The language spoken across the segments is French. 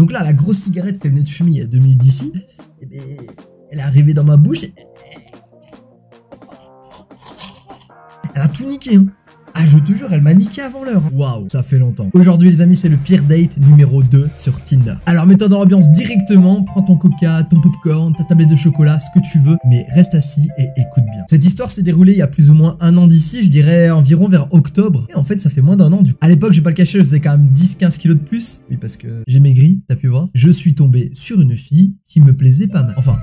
Donc là, la grosse cigarette qu'elle venait de fumer il y a 2 minutes d'ici, eh ben, elle est arrivée dans ma bouche. Elle a tout niqué, hein. Ah, je te jure, elle m'a niqué avant l'heure. Waouh, ça fait longtemps. Aujourd'hui, les amis, c'est le pire date numéro 2 sur Tinder. Alors, mets-toi dans l'ambiance directement, prends ton coca, ton popcorn, ta tablette de chocolat, ce que tu veux, mais reste assis et écoute bien. Cette histoire s'est déroulée il y a plus ou moins 1 an d'ici, je dirais environ vers octobre. Et en fait, ça fait moins d'1 an du coup. À l'époque, je vais pas le cacher, je faisais quand même 10-15 kilos de plus. Oui, parce que j'ai maigri, t'as pu voir. Je suis tombé sur une fille qui me plaisait pas mal. Enfin,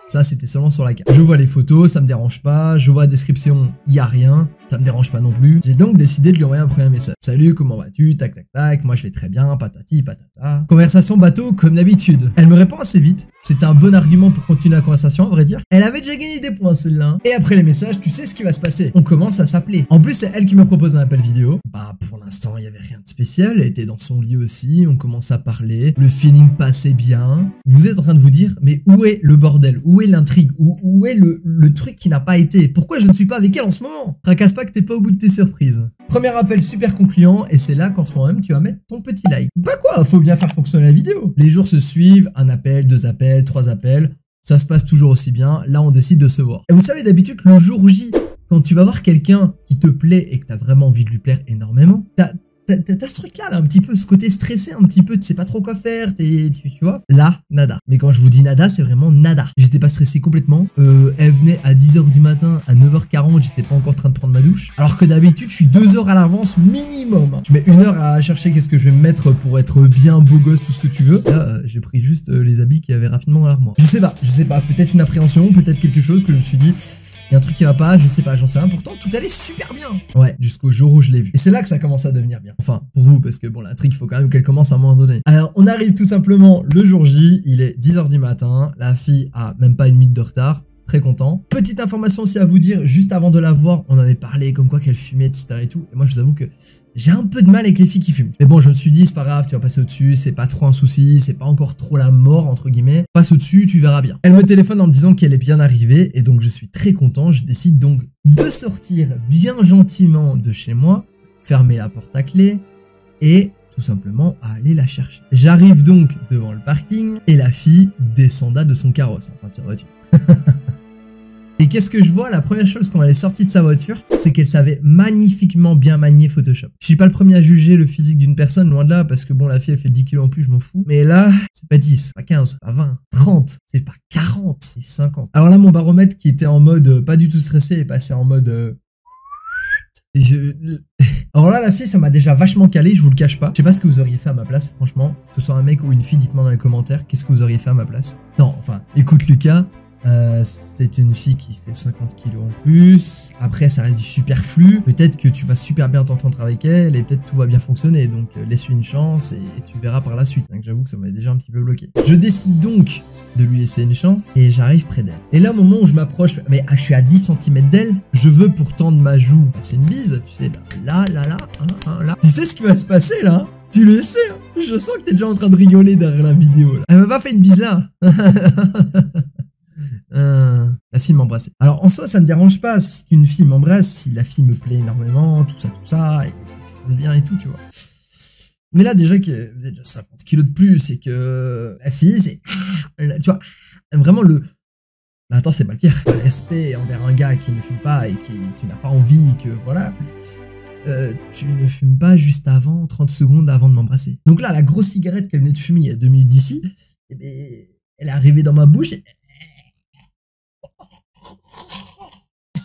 ça, c'était seulement sur la carte. Je vois les photos, ça me dérange pas. Je vois la description, y a rien. Ça me dérange pas non plus. J'ai donc décidé de lui envoyer un premier message. Salut, comment vas-tu? Tac, tac, tac. Moi, je vais très bien. Patati, patata. Conversation bateau, comme d'habitude. Elle me répond assez vite. C'était un bon argument pour continuer la conversation, à vrai dire. Elle avait déjà gagné des points, celle-là. Et après les messages, tu sais ce qui va se passer. On commence à s'appeler. En plus, c'est elle qui me propose un appel vidéo. Bah, pour l'instant, il y avait rien de spécial. Elle était dans son lit aussi. On commence à parler. Le feeling passait bien. Vous êtes en train de vous dire, mais où est le bordel? Où est l'intrigue? Où est le truc qui n'a pas été? Pourquoi je ne suis pas avec elle en ce moment? Tracasse pas que t'es pas au bout de tes surprises. Premier appel super concluant, et c'est là qu'en ce moment même tu vas mettre ton petit like. Bah quoi, faut bien faire fonctionner la vidéo. Les jours se suivent, un appel, 2 appels, 3 appels, ça se passe toujours aussi bien, là on décide de se voir. Et vous savez d'habitude le jour J, quand tu vas voir quelqu'un qui te plaît et que t'as vraiment envie de lui plaire énormément, t'as ce truc-là, un petit peu, ce côté stressé, un petit peu, tu sais pas trop quoi faire, tu vois. Là, nada. Mais quand je vous dis nada, c'est vraiment nada. J'étais pas stressé complètement. Elle venait à 10h du matin, à 9h40, j'étais pas encore en train de prendre ma douche. Alors que d'habitude, je suis 2 heures à l'avance minimum. Je mets 1 heure à chercher qu'est-ce que je vais me mettre pour être bien beau gosse, tout ce que tu veux. Là, j'ai pris juste les habits qu'il y avait rapidement dans l'armoire. Je sais pas, peut-être une appréhension, peut-être quelque chose que je me suis dit... Il y a un truc qui va pas, je sais pas, j'en sais rien. Pourtant, tout allait super bien. Ouais, jusqu'au jour où je l'ai vu. Et c'est là que ça commence à devenir bien. Enfin, pour vous, parce que bon, l'intrigue, il faut quand même qu'elle commence à un moment donné. Alors, on arrive tout simplement le jour J. Il est 10h du matin. La fille a même pas 1 minute de retard. Très content. Petite information aussi à vous dire, juste avant de la voir, on avait parlé comme quoi qu'elle fumait, etc. et tout. Et moi, je vous avoue que j'ai un peu de mal avec les filles qui fument. Mais bon, je me suis dit, c'est pas grave, tu vas passer au-dessus, c'est pas trop un souci, c'est pas encore trop la mort, entre guillemets. Passe au-dessus, tu verras bien. Elle me téléphone en me disant qu'elle est bien arrivée, et donc je suis très content. Je décide donc de sortir bien gentiment de chez moi, fermer la porte à clé, et tout simplement à aller la chercher. J'arrive donc devant le parking, et la fille descenda de son carrosse, enfin de sa voiture. Et qu'est-ce que je vois? La première chose quand elle est sortie de sa voiture, c'est qu'elle savait magnifiquement bien manier Photoshop. Je suis pas le premier à juger le physique d'une personne, loin de là, parce que bon, la fille elle fait 10 kilos en plus, je m'en fous. Mais là, c'est pas 10, pas 15, pas 20, 30, c'est pas 40, c'est 50. Alors là, mon baromètre qui était en mode pas du tout stressé est passé en mode... Alors là, la fille, ça m'a déjà vachement calé, je vous le cache pas. Je sais pas ce que vous auriez fait à ma place, franchement. Que ce soit un mec ou une fille, dites-moi dans les commentaires, qu'est-ce que vous auriez fait à ma place? Non, enfin, écoute Lucas. C'est une fille qui fait 50 kilos en plus. Après, ça reste du superflu. Peut-être que tu vas super bien t'entendre avec elle et peut-être tout va bien fonctionner. Donc, laisse-lui une chance et tu verras par la suite. Donc, j'avoue que ça m'avait déjà un petit peu bloqué. Je décide donc de lui laisser une chance et j'arrive près d'elle. Et là, au moment où je m'approche, mais je suis à 10 cm d'elle, je veux pour tendre ma joue. C'est une bise, tu sais, là, là. Tu sais ce qui va se passer là? Tu le sais, hein. Je sens que t'es déjà en train de rigoler derrière la vidéo là. Elle m'a pas fait une bise là. La fille m'embrassait. Alors en soi ça me dérange pas si une fille m'embrasse, si la fille me plaît énormément, tout ça, et ça passe bien et tout, tu vois. Mais là déjà que vous êtes déjà 50 kilos de plus et que la fille c'est... Tu vois, vraiment le... Mais attends, c'est pas le pire. Le respect envers un gars qui ne fume pas et qui tu n'as pas envie que... Voilà. Tu ne fumes pas juste avant, 30 secondes avant de m'embrasser. Donc là, la grosse cigarette qu'elle venait de fumer il y a 2 minutes d'ici, eh bien, elle est arrivée dans ma bouche et...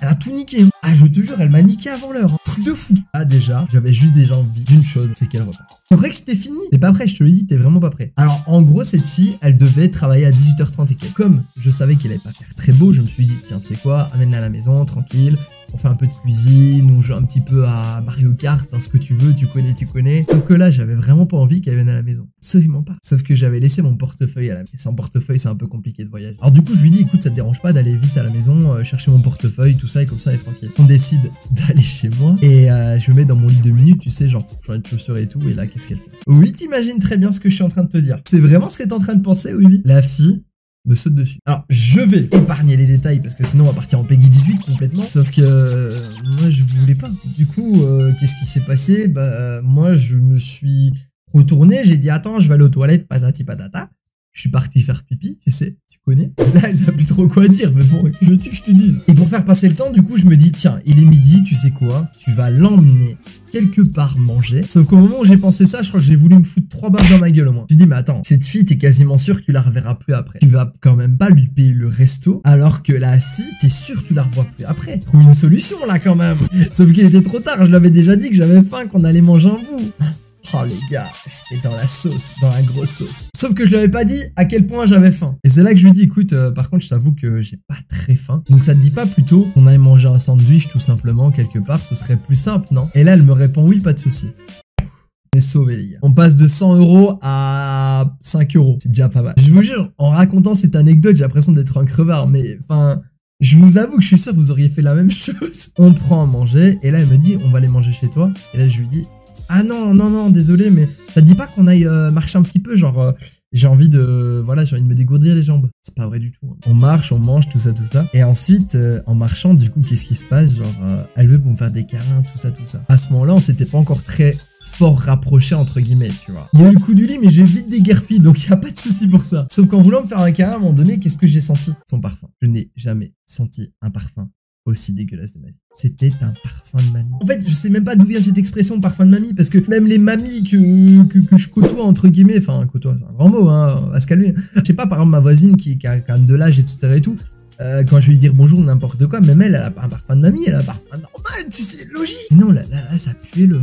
Elle a tout niqué. Ah, je te jure, elle m'a niqué avant l'heure. Truc de fou. Ah, déjà, j'avais juste déjà envie d'une chose, c'est qu'elle reparte. C'est vrai que c'était fini. T'es pas prêt, je te le dis, t'es vraiment pas prêt. Alors, en gros, cette fille, elle devait travailler à 18h30 et quelques. Comme je savais qu'elle allait pas faire très beau, je me suis dit, tiens, tu sais quoi, amène-la à la maison, tranquille. On fait un peu de cuisine, on joue un petit peu à Mario Kart, enfin, ce que tu veux, tu connais. Sauf que là, j'avais vraiment pas envie qu'elle vienne à la maison. Absolument pas. Sauf que j'avais laissé mon portefeuille à la maison. Et sans portefeuille, c'est un peu compliqué de voyager. Alors du coup, je lui dis, écoute, ça te dérange pas d'aller vite à la maison, chercher mon portefeuille, tout ça, et comme ça, elle est tranquille. On décide d'aller chez moi, et je me mets dans mon lit 2 minutes, tu sais, genre, changer de chaussures et tout, et là, qu'est-ce qu'elle fait? Oui, t'imagines très bien ce que je suis en train de te dire. C'est vraiment ce que t'es en train de penser, oui. La fille me saute dessus. Alors, je vais épargner les détails parce que sinon on va partir en Peggy 18 complètement. Sauf que moi je voulais pas. Du coup, qu'est-ce qui s'est passé? Bah moi je me suis Retourné, j'ai dit attends, je vais aller aux toilettes, patati patata. Je suis parti faire pipi, tu sais, tu connais. Là, elle a plus trop quoi dire, mais bon, je veux que je te dise. Et pour faire passer le temps, du coup, je me dis, tiens, il est midi, tu sais quoi, tu vas l'emmener quelque part manger. Sauf qu'au moment où j'ai pensé ça, je crois que j'ai voulu me foutre 3 balles dans ma gueule au moins. Tu dis, mais attends, cette fille, t'es quasiment sûr que tu la reverras plus après. Tu vas quand même pas lui payer le resto, alors que la fille, t'es sûr que tu la revois plus après. Trouve une solution là quand même. Sauf qu'il était trop tard, je l'avais déjà dit que j'avais faim, qu'on allait manger un bout. Oh les gars, j'étais dans la sauce, dans la grosse sauce. Sauf que je lui avais pas dit à quel point j'avais faim. Et c'est là que je lui dis, écoute, par contre, je t'avoue que j'ai pas très faim. Donc ça te dit pas plutôt qu'on aille manger un sandwich tout simplement quelque part, ce serait plus simple, non? Et là, elle me répond, oui, pas de souci. On est sauvés les gars. On passe de 100 € à 5 €. C'est déjà pas mal. Je vous jure, en racontant cette anecdote, j'ai l'impression d'être un crevard, mais enfin... Je vous avoue que je suis sûr que vous auriez fait la même chose. On prend à manger, et là, elle me dit, on va aller manger chez toi. Et là, je lui dis... Ah non, non, non, désolé, mais ça te dit pas qu'on aille marcher un petit peu, genre, j'ai envie de, voilà, j'ai envie de me dégourdir les jambes. C'est pas vrai du tout. Hein. On marche, on mange, tout ça. Et ensuite, en marchant, du coup, qu'est-ce qui se passe? Genre, elle veut pour me faire des câlins, tout ça. À ce moment-là, on s'était pas encore très fort rapproché, entre guillemets, tu vois. Il y a eu le coup du lit, mais j'ai vite déguerpi, donc il y a pas de souci pour ça. Sauf qu'en voulant me faire un câlin, à un moment donné, qu'est-ce que j'ai senti? Son parfum. Je n'ai jamais senti un parfum aussi dégueulasse de ma vie. C'était un parfum de mamie. En fait, je sais même pas d'où vient cette expression parfum de mamie, parce que même les mamies que je côtoie, entre guillemets, enfin, côtoie, c'est un grand mot, hein, on va se calmer. Je sais pas, par exemple, ma voisine qui a quand même de l'âge, etc. et tout, quand je vais lui dire bonjour, n'importe quoi, même elle a pas un parfum de mamie, elle a un parfum normal, tu sais, logique. Mais non, là, ça puait le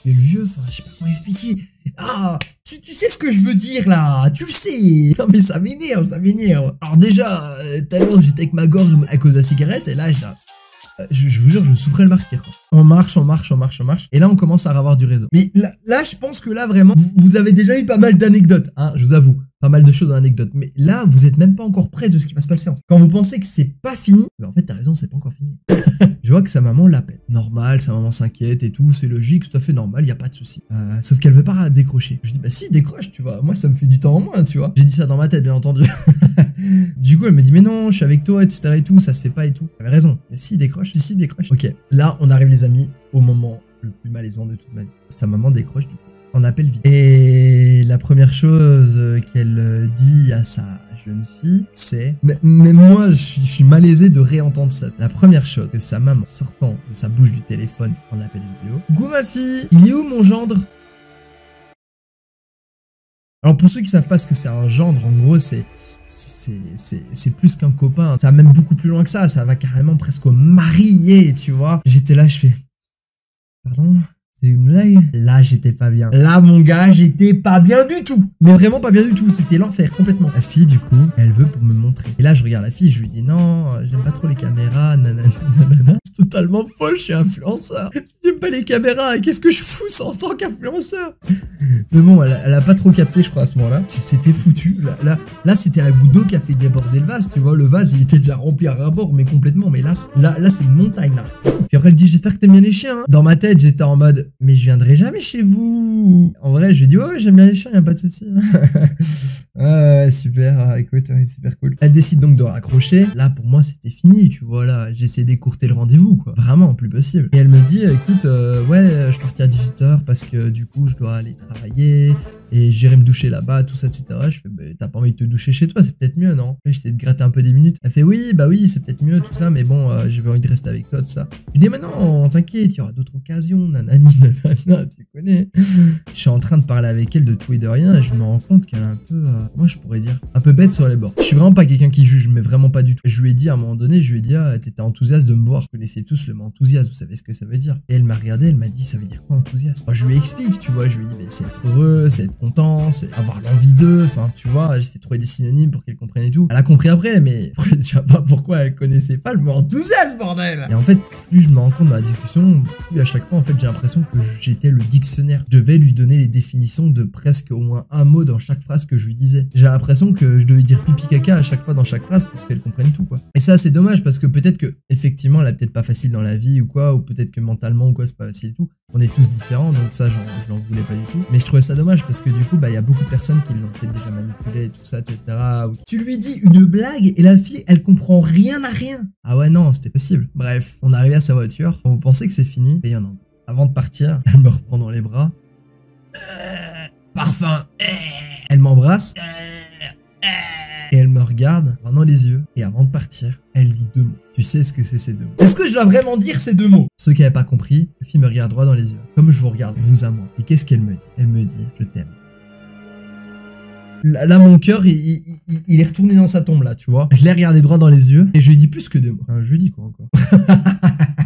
vieux, enfin, je sais pas comment expliquer. Ah, tu sais ce que je veux dire, là, tu le sais. Non, mais ça m'énerve. Alors déjà, tout à l'heure, j'étais avec ma gorge à cause de la cigarette, et là, je vous jure, je souffrais le martyr, quoi. On marche. Et là, on commence à avoir du réseau. Mais là, je pense que là, vraiment, vous avez déjà eu pas mal d'anecdotes, hein, je vous avoue. Pas mal de choses dans l'anecdote. Mais là, vous êtes même pas encore près de ce qui va se passer, en fait. Quand vous pensez que c'est pas fini, mais en fait, t'as raison, c'est pas encore fini. Je vois que sa maman l'appelle. Normal, sa maman s'inquiète et tout, c'est logique, tout à fait normal, y a pas de souci. Sauf qu'elle veut pas décrocher. Je dis, bah si, décroche, tu vois. Moi, ça me fait du temps en moins, tu vois. J'ai dit ça dans ma tête, bien entendu. Du coup, elle me dit, mais non, je suis avec toi, etc. et tout, ça se fait pas et tout. Elle avait raison. Mais si, décroche. Si, décroche. Ok, là, on arrive, les amis, au moment le plus malaisant de toute ma vie. Sa maman décroche, du coup. On appelle vite. Et la première chose qu'elle dit à sa jeune fille, c'est... Mais moi, je suis malaisé de réentendre ça. La première chose que sa maman, sortant de sa bouche du téléphone en appel vidéo, « Coucou ma fille, il est où mon gendre ?» Alors pour ceux qui savent pas ce que c'est un gendre, en gros, c'est plus qu'un copain. Ça va même beaucoup plus loin que ça. Ça va carrément presque au marié, tu vois. J'étais là, je fais... Pardon ? C'est une blague? Là, j'étais pas bien. Là, mon gars, j'étais pas bien du tout. Mais vraiment pas bien du tout. C'était l'enfer, complètement. La fille, du coup, elle veut pour me montrer. Et là, je regarde la fille, je lui dis non, j'aime pas trop les caméras, nanana. C'est totalement faux, je suis influenceur. J'aime pas les caméras. Qu'est-ce que je fous en tant qu'influenceur? Mais bon, elle a pas trop capté, je crois, à ce moment-là. C'était foutu. Là, c'était la goutte d'eau qui a fait déborder le vase. Tu vois, le vase, il était déjà rempli à ras-bord, mais complètement. Mais là, c'est une montagne, là. Puis après, elle dit, j'espère que t'aimes bien les chiens. Hein. Dans ma tête, j'étais en mode, mais je viendrai jamais chez vous. En vrai, je lui dis, ouais, j'aime bien les chiens, y a pas de souci. Ouais, super, écoute, ouais, super cool. Elle décide donc de raccrocher. Là, pour moi, c'était fini, tu vois, là, j'ai essayé d'écourter le rendez-vous, quoi. Vraiment, plus possible. Et elle me dit, écoute, ouais, je partais à 18 h parce que du coup, je dois aller travailler. Et j'irai me doucher là-bas, tout ça, etc. Je fais, bah, t'as pas envie de te doucher chez toi, c'est peut-être mieux, non? J'essaie de gratter un peu des minutes. Elle fait, oui, bah oui, c'est peut-être mieux, tout ça, mais bon, j'ai envie de rester avec toi, tout ça. Je dis, mais non, t'inquiète, il y aura d'autres occasions, nanani, nanana, tu connais. Je suis en train de parler avec elle de tout et de rien, et je me rends compte qu'elle est un peu, moi je pourrais dire, un peu bête sur les bords. Je suis vraiment pas quelqu'un qui juge, mais vraiment pas du tout. Je lui ai dit, à un moment donné, ah, t'étais enthousiaste de me voir. Je connaissais tous le mot enthousiaste, vous savez ce que ça veut dire. Et elle m'a regardé, elle m'a dit, ça veut dire quoi enthousiaste? Moi, je lui explique, tu vois, je lui dis, mais c'est être heureux, c'est être content, c'est avoir l'envie d'eux, enfin tu vois, j'essaie de trouver des synonymes pour qu'elle comprenne et tout. Elle a compris après, mais je ne sais pas pourquoi elle connaissait pas le mot enthousiasme, bordel. Et en fait, plus je me rends compte dans la discussion, plus à chaque fois en fait j'ai l'impression que j'étais le dictionnaire. Je devais lui donner les définitions de presque au moins un mot dans chaque phrase que je lui disais. J'ai l'impression que je devais dire pipi caca à chaque fois dans chaque phrase pour qu'elle comprenne tout, quoi. Et ça c'est dommage parce que peut-être que effectivement elle a peut-être pas facile dans la vie ou quoi, ou peut-être que mentalement ou quoi c'est pas facile et tout. On est tous différents, donc ça je n'en voulais pas du tout. Mais je trouvais ça dommage parce que du coup bah il y a beaucoup de personnes qui l'ont peut-être déjà manipulé, tout ça, etc. Tu lui dis une blague et la fille elle comprend rien à rien. Ah ouais non, c'était possible. Bref, on est arrivé à sa voiture. Vous pensez que c'est fini? Et il y en a. Avant de partir, elle me reprend dans les bras. Parfum. Elle m'embrasse. Et elle me regarde dans les yeux. Et avant de partir, elle dit 2 mots. Tu sais ce que c'est ces 2 mots? Est-ce que je dois vraiment dire ces 2 mots? Ceux qui n'avaient pas compris, la fille me regarde droit dans les yeux. Comme je vous regarde, vous à moi. Et qu'est-ce qu'elle me dit? Elle me dit, je t'aime. Là, mon cœur, il est retourné dans sa tombe, là, tu vois. Je l'ai regardé droit dans les yeux et je lui ai dit plus que 2 mots. Je lui ai dit quoi encore?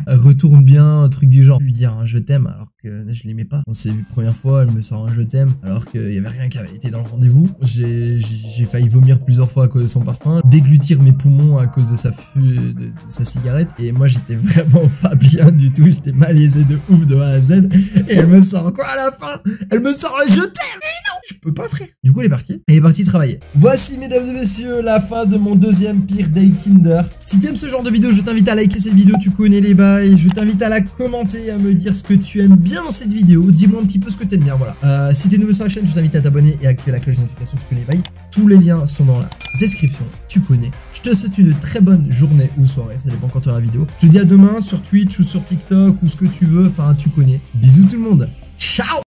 Retourne bien, un truc du genre. Lui dire un je t'aime alors que je l'aimais pas. On s'est vu première fois, elle me sort un je t'aime alors qu'il y avait rien qui avait été dans le rendez-vous. J'ai failli vomir plusieurs fois à cause de son parfum, déglutir mes poumons à cause de de sa cigarette. Et moi, j'étais vraiment pas bien du tout. J'étais malaisé de ouf de A à Z. Et elle me sort quoi à la fin? Elle me sort le je t'aime. Mais non, je peux pas, frère. Du coup, elle est partie. Elle est partie travailler. Voici, mesdames et messieurs, la fin de mon deuxième pire date Tinder. Si t'aimes ce genre de vidéo, je t'invite à liker cette vidéo. Tu connais les bails. Je t'invite à la commenter et à me dire ce que tu aimes bien dans cette vidéo. Dis-moi un petit peu ce que t'aimes bien, voilà. Si t'es nouveau sur la chaîne, je t'invite à t'abonner et à activer la cloche de notification. Tu connais les bails. Tous les liens sont dans la description. Tu connais. Je te souhaite une très bonne journée ou soirée. Ça dépend quand tu auras la vidéo. Je te dis à demain sur Twitch ou sur TikTok ou ce que tu veux. Enfin, tu connais. Bisous tout le monde. Ciao!